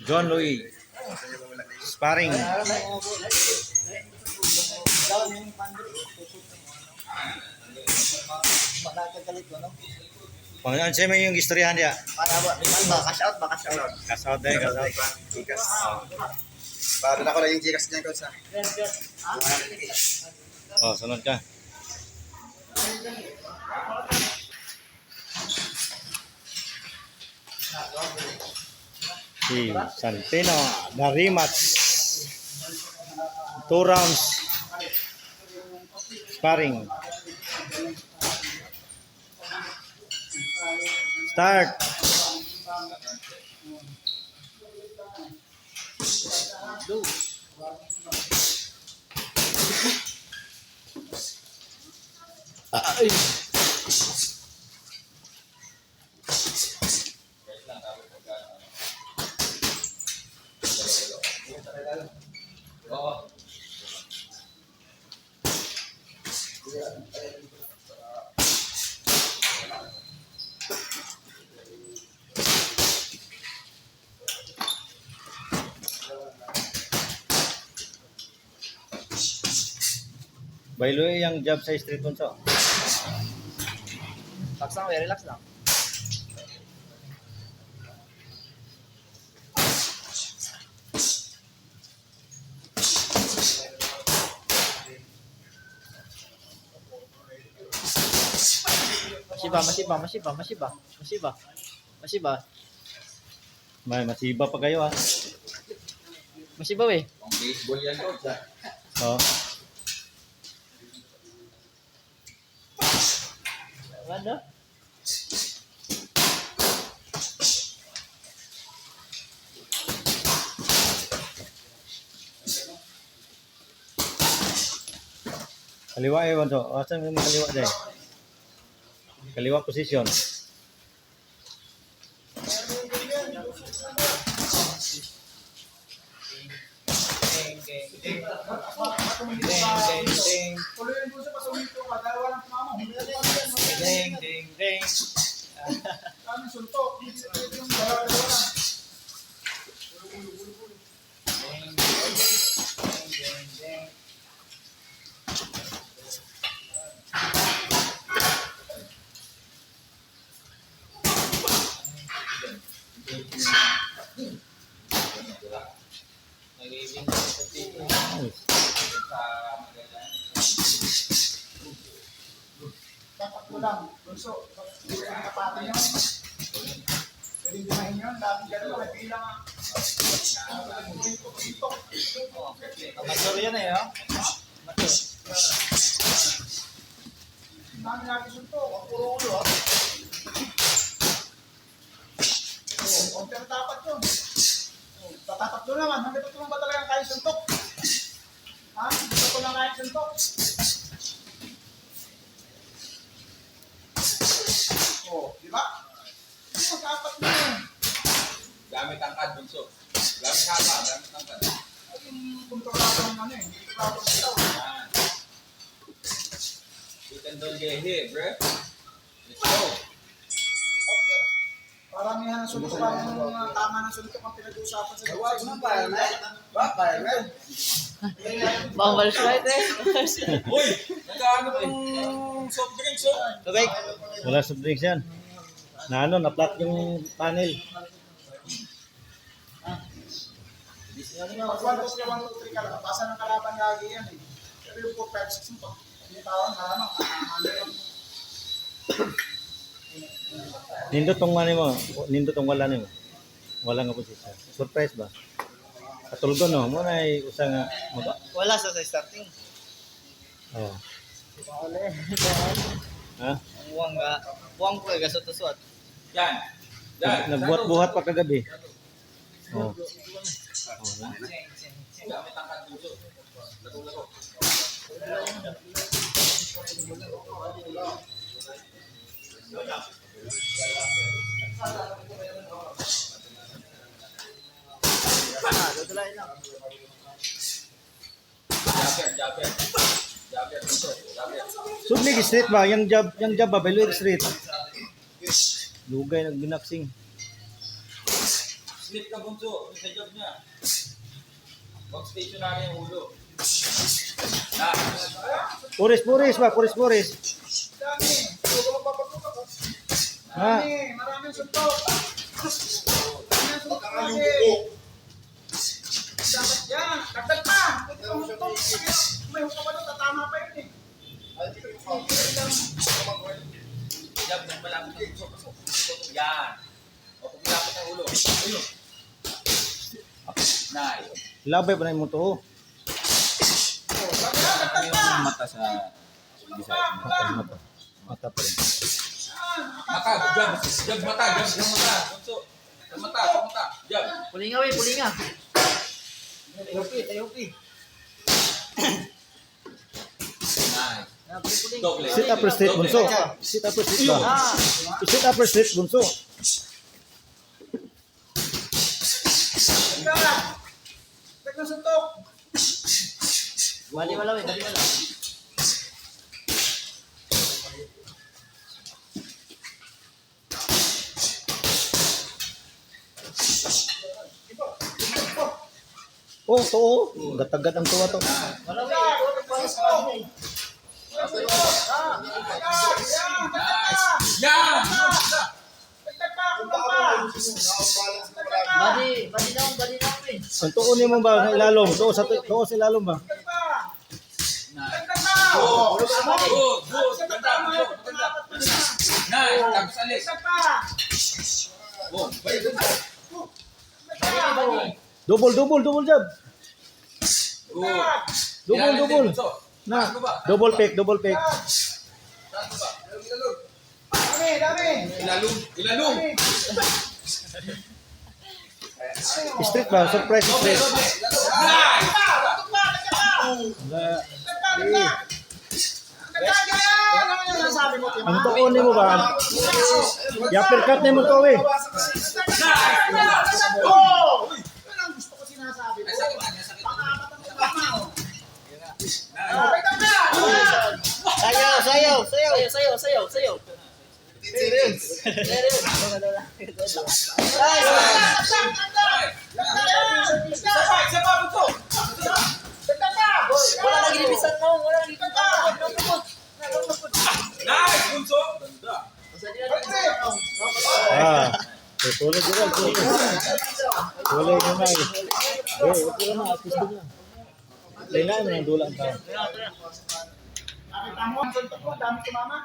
John Louis. Sparring. Panginoon siya may yung istoryahan niya. Cash out ba? Cash out. Cash out dahil, cash out. Gcash. Para na ko na yung Gcash niyan ko sa. Oh, sunod ka. Si Santino, the rematch. 2 rounds. Sparring. Start. Ay. Baylo yung job sa street punso. Relax lang, relax lang. Masiba. May masiba pa kayo ah. Masiba eh. Ang baseball yan ko. Oh. Ano? Kaliwa eh, Wanto. Asan yung kaliwa dyan? Kaliwa position. Ding. Dapat mo lang, bunso. Kapatid nyo. Pwede dimahin yun. Lagi gano'n, may bilang nga. Masur yan eh, oh. Dami natin sunto. Ang puro ulo, ha? Huwag ka dapat yun. Tatatakdo naman. Hanggang ito ba talagang kaya suntok? Ha? Ito ko lang kaya suntok. Di ba? Magkapat mo yun. Gamit ang kad, bunso. Gamit haba, gamit ang kad. Ay, yung kontrolado ng ano eh. Hindi kontrolado ng tao. You can don't get hit, bro. Let's go. Paramihan ng suntok ang tama ng suntok ang pinag-uusapan sa gawa. Bawal slide eh. Uy! Nagkaano kong soft drinks, oh? Tubig. Wala soft drinks yan. Na ano, na-flat yung panel. Pag 1, 2, 3, 1, 2, 3 ka lang. Basa ng kalaban lagi yan eh. Pero yung 4, 5, 6 mo. Hindi tawag, malamang. Nindot tong ano mo, nindot tong wala nimo. Wala nga posisyon. Surprise ba? Katulgon no, mo na usa nga Wala sa starting. Oh. Wala. Ha? Buwang ko eh, gasot-asot. Yan. Yan. Nagbuhat-buhat pa kagabi. Oh. Wala. Gamit ang kad, bunso. Lato. Dudulain lang. Jabber. Bunso. Jabber. Sublig street ba? Yang job ba? Below street. Lugay nagbinaksing. Split ka bunso. Yung sa job niya. Huwag stationary yung ulo. Na. Puris ba? Puris. Dami. Huwag ka magpapatutok. Ha? Maraming suntok. Maraming suntok kasi. Dapat yan. Dagdag pa. Pwede kang suntok. May hukam pa doon. Tatama pa yun eh. Job ng malapit ng bunso. Yan. O kung malapit ng ulo. Ayun. Nice. Labay pa na yung to. Dagdag pa. Mata sa Mata pa rin. mata. Job mata. Job mata. Bunso. Job mata. Job. Pulinga we, pulinga. Tayo pi. Nice. Puling. Doble. Sit upper straight, bunso. Sit upper straight ba? Ah, Sit upper straight, bunso. Dagdag. Dagdag suntok. bali wala we, bali wala. Oh, to. Gatagad ang tuwa to. Wala we. Yan! Bali down we. Ang tuon mo ba sa ilalom? Tuon sa ilalom ba? Good. Ganda. Nice. Tapos alis. Oh, Double jab. good. Double. Na. Double pick. Saan ba? Dami. Ilalong. Straight ba? Surprise straight. Nice! Ang tuon mo ba? Yapper cut mo to eh. Gusto ko sinasabi ko. Ay, sakit. Pangapat ang tama. Sayaw. Isa pa, bunso. Wala lagi dibisan mo, wala lagi. Nice, bunso. Ganda. Tulad juga. Tulad mo na eh. Okay na, artista niya. Layla mo ng dulang tao. Nakita mo, ang suntok ko, dami sumama.